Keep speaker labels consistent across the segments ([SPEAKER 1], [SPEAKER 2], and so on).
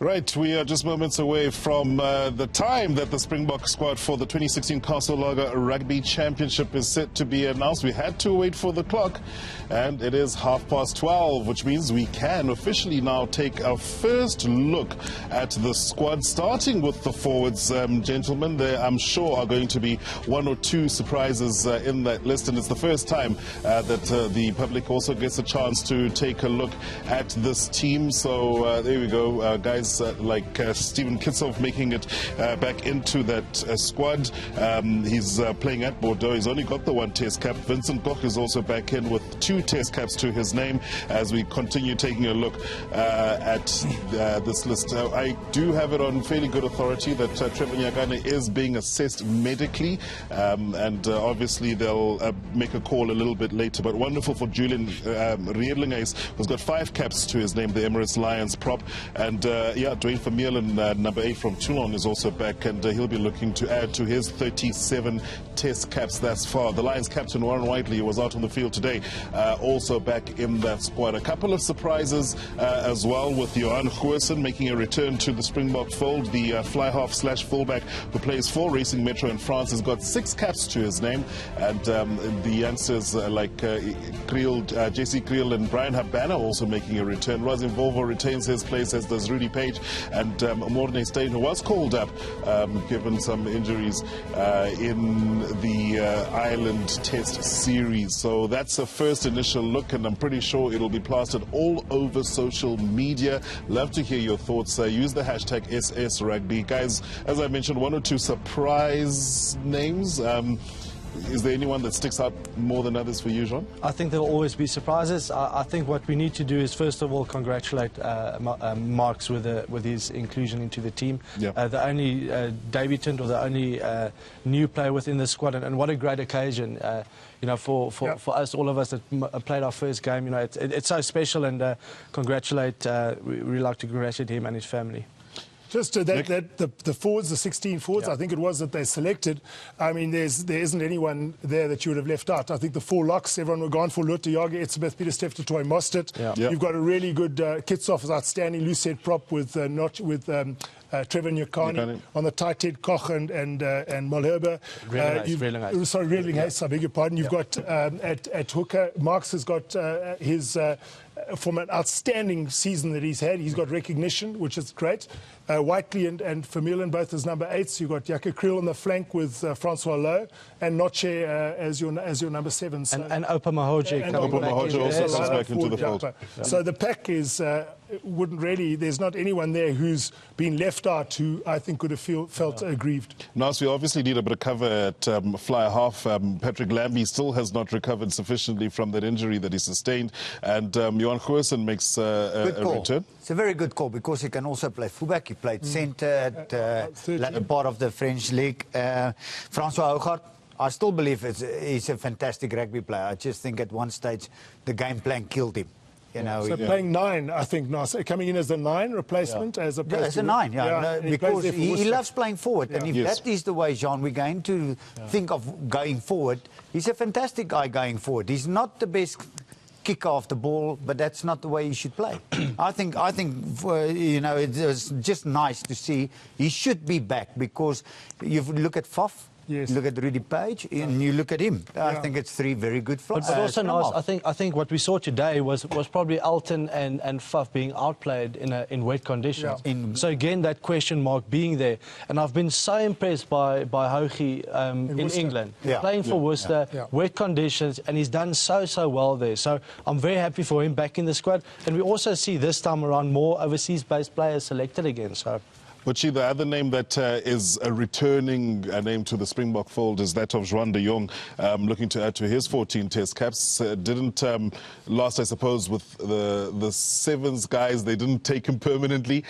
[SPEAKER 1] Right, we are just moments away from the time that the Springbok squad for the 2016 Xola Rugby Championship is set to be announced. We had to wait for the clock, and it is 12:30, which means we can officially now take our first look at the squad, starting with the forwards. Gentlemen, there I'm sure are going to be one or two surprises in that list, and it's the first time that the public also gets a chance to take a look at this team. So there we go, guys. Like Stephen Kitsoff making it back into that squad. He's playing at Bordeaux. He's only got the one test cap. Vincent Koch is also back in with 2 test caps to his name as we continue taking a look at this list. I do have it on fairly good authority that Trevor Nyakane is being assessed medically, and obviously they'll make a call a little bit later. But wonderful for Julian Riedlinghuis, who's got 5 caps to his name, the Emirates Lions prop. And yeah, Dwayne Vermeulen, number 8 from Toulon, is also back, and he'll be looking to add to his 37 test caps thus far. The Lions captain Warren Whiteley was out on the field today, also back in that squad. A couple of surprises as well, with Johan Goosen making a return to the Springbok fold. The fly half / fullback who plays for Racing Metro in France has got 6 caps to his name, and the youngsters like Jesse Creel and Brian Habana also making a return. Razin Volvo retains his place, as does Rudy Page, and Morne Steyn, who was called up given some injuries in the Ireland Test series. So that's a first initial look, and I'm pretty sure it'll be plastered all over social media. Love to hear your thoughts. Use the hashtag #SSRugby. Guys, as I mentioned, 1 or 2 surprise names. Is there anyone that sticks out more than others for you, Jean?
[SPEAKER 2] I think there will always be surprises. I think what we need to do is, first of all, congratulate Marks with his inclusion into the team. Yep. The only debutant, or the only new player within the squad, and what a great occasion. You know, for us, all of us that played our first game. You know, it's so special, and we really like to congratulate him and his family.
[SPEAKER 3] Just to the forwards, the 16 forwards, I think it was that they selected. I mean, there isn't anyone there that you would have left out. I think the 4 locks, everyone were gone for Luther, Yaga, Etzebeth, Peter Steph, Toy Mostert. You've got a really good Kitsoff, outstanding loose head prop with Trevor Nyakane on the tight head, Koch and Malherbe. Riedlinghuis, I beg your pardon. You've got at hooker, Marks has got his from an outstanding season that he's had. He's got recognition, which is great. Whiteley and Vermeulen both as number 8s. You've got Jacques Creel on the flank with Francois Lowe, and Noche as your number 7. So,
[SPEAKER 2] and Opa Mahoje
[SPEAKER 1] also comes back into the fold.
[SPEAKER 3] So the pack is wouldn't really. There's not anyone there who's been left out who I think would have felt aggrieved.
[SPEAKER 1] Naas, we obviously need a bit of cover at fly half. Patrick Lambie still has not recovered sufficiently from that injury that he sustained, and Johan Goosen makes a return.
[SPEAKER 4] It's a very good call, because he can also play fullback. He played centre at part of the French league. Francois Hougaard, I still believe he's a fantastic rugby player. I just think at one stage the game plan killed him. You know,
[SPEAKER 3] so playing 9, I think, Naas, coming in as a 9 replacement as a
[SPEAKER 4] as a 9, because he loves playing forward, and if that is the way, Jean, we're going to think of going forward, he's a fantastic guy going forward. He's not the best kicker off the ball, but that's not the way he should play. I think you know, it was just nice to see. He should be back, because you look at Faf. Yes. Look at Rudy Page, and you look at him. I think it's 3 very good fronts.
[SPEAKER 2] But also, Naas, I think what we saw today was probably Alton and Faf being outplayed in wet conditions. So again, that question mark being there. And I've been so impressed by Hogie in England, playing for Worcester, wet conditions, and he's done so well there. So I'm very happy for him back in the squad. And we also see this time around more overseas-based players selected again. So.
[SPEAKER 1] Butch, the other name that is a returning name to the Springbok fold is that of Juan de Jong, looking to add to his 14 test caps. Didn't last, I suppose, with the Sevens guys. They didn't take him permanently.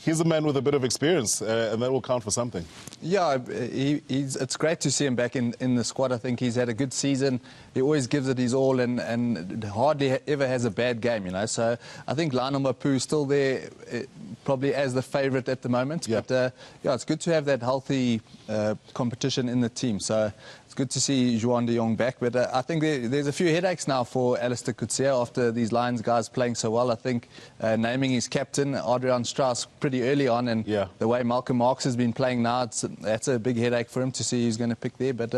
[SPEAKER 1] He's a man with a bit of experience, and that will count for something. Yeah,
[SPEAKER 5] it's great to see him back in the squad. I think he's had a good season. He always gives it his all, and hardly ever has a bad game, you know. So I think Lionel Mapu is still there, probably as the favourite at the moment. But yeah, it's good to have that healthy competition in the team. So it's good to see Juan de Jong back. But I think there's a few headaches now for Alistair Coetzee after these Lions guys playing so well. I think naming his captain, Adrian Strauss, pretty pretty early on, and the way Malcolm Marx has been playing now, that's a big headache for him to see who's going to pick there. But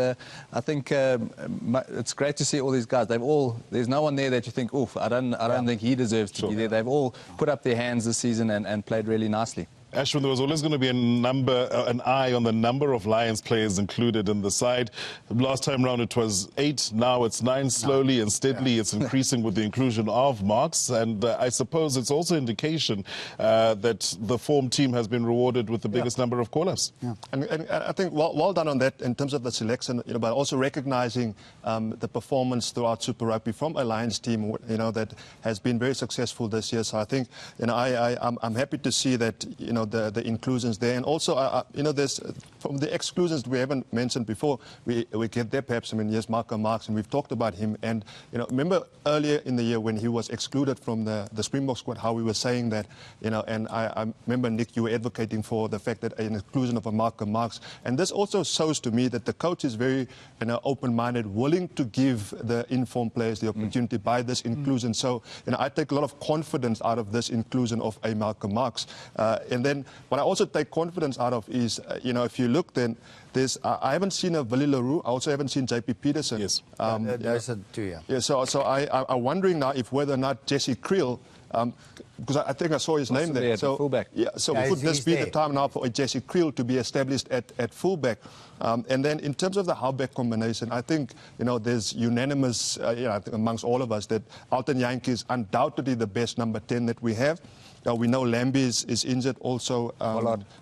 [SPEAKER 5] I think it's great to see all these guys. There's no one there that you think, oof, I don't think he deserves to be there. They've all put up their hands this season and played really nicely.
[SPEAKER 1] Ashwin, there was always going to be an eye on the number of Lions players included in the side. Last time round it was 8, now it's 9. Slowly and steadily it's increasing with the inclusion of Marks, and I suppose it's also indication that the form team has been rewarded with the biggest number of call-ups.
[SPEAKER 6] And I think well done on that in terms of the selection, but also recognising the performance throughout Super Rugby from a Lions team, that has been very successful this year. So I think, I'm happy to see that, the inclusions there, and also there's from the exclusions we haven't mentioned before, we get there perhaps. I mean, yes, Malcolm Marx, and we've talked about him, and remember earlier in the year when he was excluded from the Springbok squad, how we were saying that, and I remember, Nick, you were advocating for the fact that an inclusion of a Malcolm Marx, and this also shows to me that the coach is very open-minded, willing to give the informed players the opportunity by this inclusion. So I take a lot of confidence out of this inclusion of a Malcolm Marx, and then what I also take confidence out of is, if you look, then there's I haven't seen a Villiers. I also haven't seen JP Peterson.
[SPEAKER 1] Yes.
[SPEAKER 4] Those are two,
[SPEAKER 6] So I'm wondering now if whether or not Jesse Creel, because I think I saw his name there.
[SPEAKER 5] So fullback.
[SPEAKER 6] So could this be the time now for Jesse Creel to be established at fullback? And then in terms of the halfback combination, I think there's unanimous amongst all of us that Alton Yank is undoubtedly the best number 10 that we have. We know Lambie is injured also.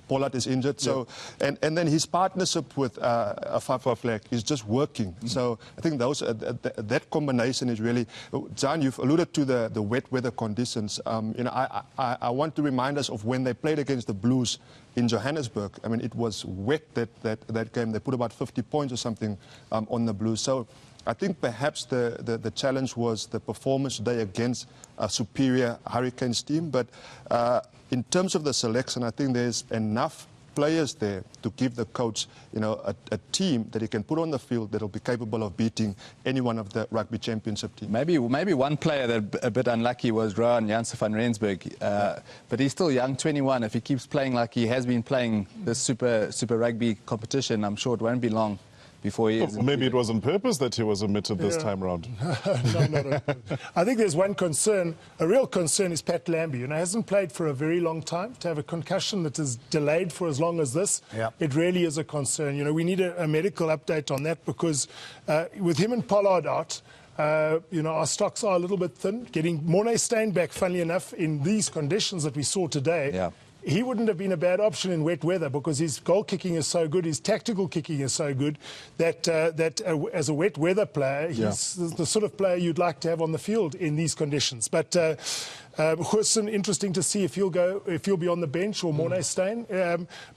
[SPEAKER 6] Pollard is injured. So, and then his partnership with Fafa Fleck is just working. So I think that combination is really. John, you've alluded to the wet weather conditions. I want to remind us of when they played against the Blues in Johannesburg. I mean, it was wet that game. They put about 50 points or something on the Blues. So I think perhaps the challenge was the performance today against a superior Hurricanes team. But in terms of the selection, I think there's enough players there to give the coach, a team that he can put on the field that will be capable of beating any one of the Rugby Championship teams.
[SPEAKER 5] Maybe one player that a bit unlucky was Rowan Janse van Rensburg, but he's still young, 21. If he keeps playing like he has been playing this Super Rugby competition, I'm sure it won't be long before he is.
[SPEAKER 1] Maybe it was on purpose that he was omitted this time round.
[SPEAKER 3] No. I think there's one concern. A real concern is Pat Lambie. Hasn't played for a very long time. To have a concussion that is delayed for as long as this, it really is a concern. We need a medical update on that, because with him and Pollard out, our stocks are a little bit thin. Getting Morné Steyn back, funnily enough, in these conditions that we saw today, he wouldn't have been a bad option in wet weather, because his goal kicking is so good, his tactical kicking is so good, that as a wet weather player, he's the sort of player you'd like to have on the field in these conditions. But Goosen, interesting to see if he'll be on the bench, or Morné Steyn.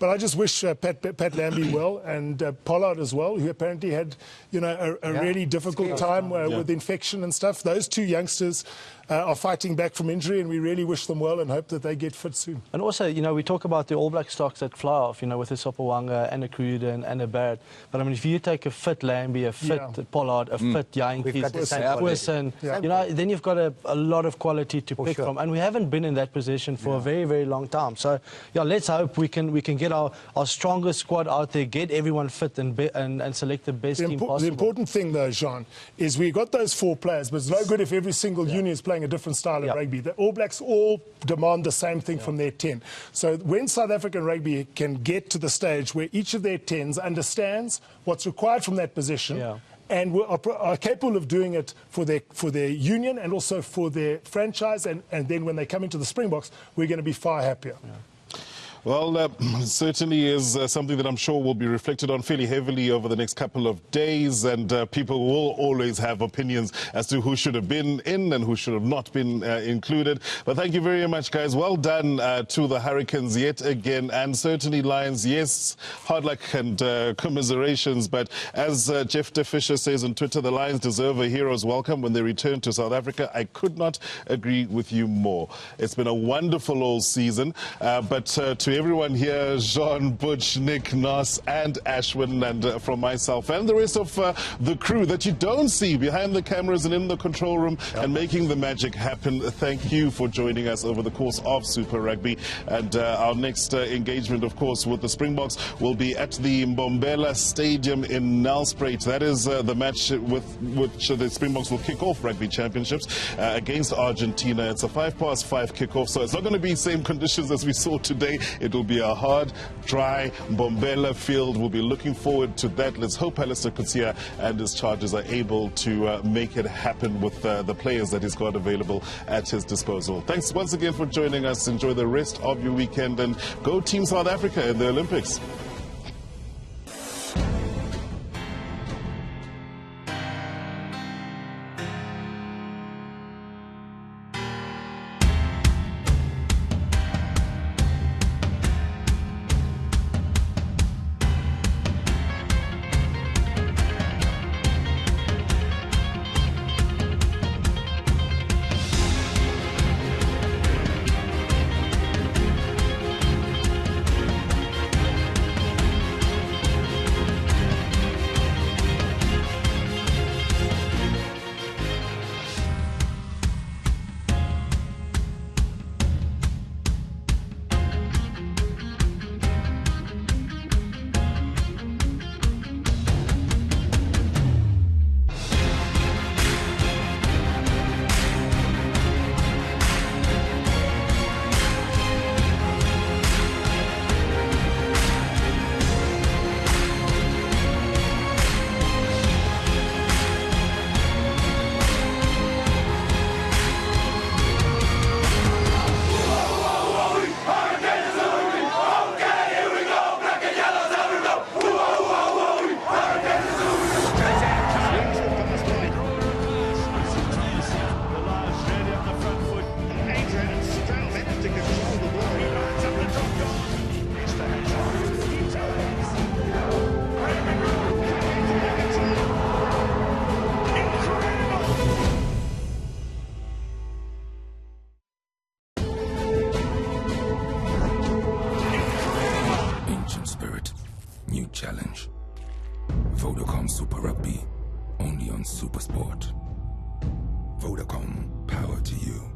[SPEAKER 3] But I just wish Pat Lambie well, and Pollard as well, who apparently had a really difficult time with infection and stuff. Those two youngsters are fighting back from injury, and we really wish them well and hope that they get fit soon.
[SPEAKER 2] And also, we talk about the All Black stocks that fly off, with a Sopawanga and a Cruden and a Barrett. But I mean, if you take a fit Lambie, a fit Pollard, a fit Jantjies, Goosen, then you've got a lot of quality to pick from. And we haven't been in that position for a very, very long time. So, let's hope we can get our strongest squad out there, get everyone fit, and select the best team possible.
[SPEAKER 3] The important thing, though, Jean, is we got those 4 players, but it's no good if every single union is playing a different style of rugby. The All Blacks all demand the same thing from their 10. So when South African rugby can get to the stage where each of their 10s understands what's required from that position, and are capable of doing it for their union and also for their franchise, and then when they come into the Springboks, we're going to be far happier.
[SPEAKER 1] Well, certainly is something that I'm sure will be reflected on fairly heavily over the next couple of days, and people will always have opinions as to who should have been in and who should have not been included. But thank you very much, guys. Well done to the Hurricanes yet again, and certainly Lions, yes, hard luck and commiserations. But as Jeff De Fisher says on Twitter, the Lions deserve a hero's welcome when they return to South Africa. I could not agree with you more. It's been a wonderful all season, but to to everyone here, Jean, Butch, Nick, Naas and Ashwin, and from myself and the rest of the crew that you don't see behind the cameras and in the control room and making the magic happen. Thank you for joining us over the course of Super Rugby. And our next engagement, of course, with the Springboks will be at the Mbombela Stadium in Nelspruit. That is the match with which the Springboks will kick off Rugby Championships against Argentina. It's a 5:05 kickoff, so it's not going to be same conditions as we saw today. It will be a hard, dry Mbombela field. We'll be looking forward to that. Let's hope Alistair Kutsia and his Chargers are able to make it happen with the players that he's got available at his disposal. Thanks once again for joining us. Enjoy the rest of your weekend and go Team South Africa in the Olympics.
[SPEAKER 7] New challenge. Vodacom Super Rugby, only on SuperSport. Vodacom, power to you.